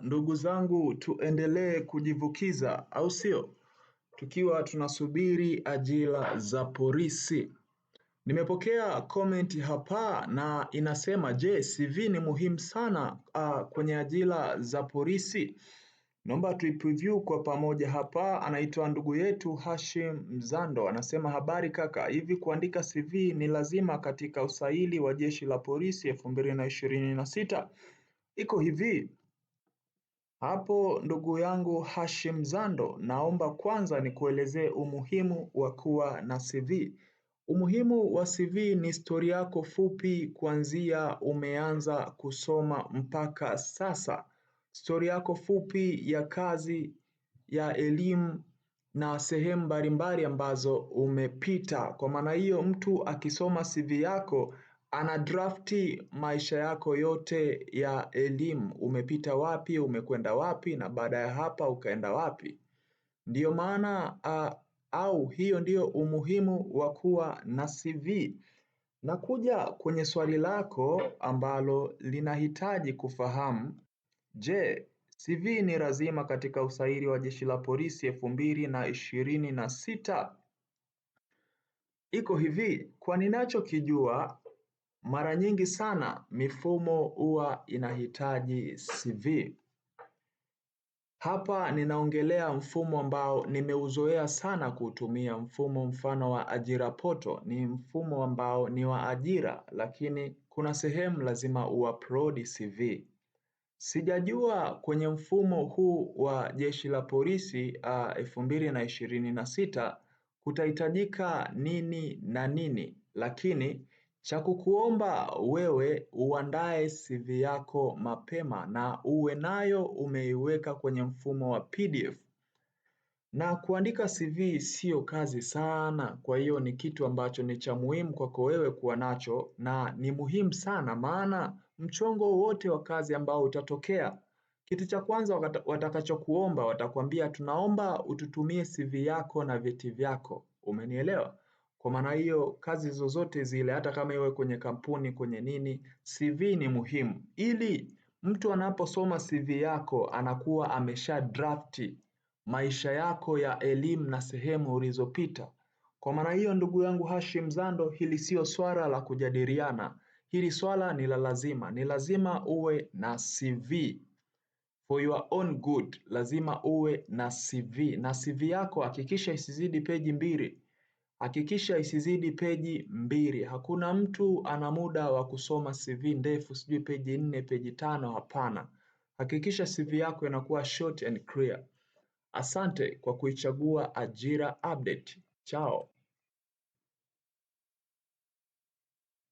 Ndugu zangu, tuendelee kujivukiza au sio? Tukiwa tunasubiri ajira za polisi. Nimepokea comment hapa na inasema, je, CV ni muhimu sana kwenye ajira za polisi? Naomba tuipreview kwa pamoja hapa. Anaitwa ndugu yetu Hashim Mzando, anasema habari kaka, hivi kuandika CV ni lazima katika usaili wa jeshi la polisi 2026? Iko hivi. Hapo ndugu yangu Hashim Zando, naomba kwanza nikuelezee umuhimu wa kuwa na CV. Umuhimu wa CV ni historia yako fupi kuanzia umeanza kusoma mpaka sasa. Historia yako fupi ya kazi, ya elimu na sehemu mbalimbali ambazo umepita. Kwa maana hiyo mtu akisoma CV yako anadrafti maisha yako yote ya elimu, umepita wapi, umekwenda wapi na baada ya hapa ukaenda wapi. Ndiyo maana au hiyo ndiyo umuhimu wa kuwa na CV. Na kuja kwenye swali lako ambalo linahitaji kufahamu, je, CV ni lazima katika usaili wa jeshi la polisi 2026? Iko hivi, kwa ninachokijua mara nyingi sana mifumo huwa inahitaji CV. Hapa ninaongelea mfumo ambao nimeuzoea sana kutumia, mfumo mfano wa ajira poto. Ni mfumo ambao ni wa ajira, lakini kuna sehemu lazima uupload CV. Sijajua kwenye mfumo huu wa jeshi la polisi 2026 kutahitajika nini na nini, lakini cha kukuomba wewe uandae CV yako mapema na uwe nayo umeiweka kwenye mfumo wa PDF. Na kuandika CV sio kazi sana, kwa hiyo ni kitu ambacho ni cha muhimu kwako wewe kuwa nacho, na ni muhimu sana maana mchongo wote wa kazi ambao utatokea, kitu cha kwanza watakachokuomba, watakwambia tunaomba ututumie CV yako na vyeti vyako. Umenielewa? Kwa maana hiyo kazi zozote zile, hata kama iwe kwenye kampuni, kwenye nini, CV ni muhimu. Ili mtu anaposoma CV yako anakuwa amesha drafti maisha yako ya elimu na sehemu ulizopita. Kwa maana hiyo ndugu yangu Hashim Zando, hili sio swala la kujadiliana. Hili swala ni la lazima. Ni lazima uwe na CV. For your own good, lazima uwe na CV. Na CV yako hakikisha isizidi peji 2. Hakikisha isizidi peji 2. Hakuna mtu ana muda wa kusoma CV ndefu, sijui peji 4, peji 5, hapana. Hakikisha CV yako inakuwa short and clear. Asante kwa kuichagua Ajira Update. Chao.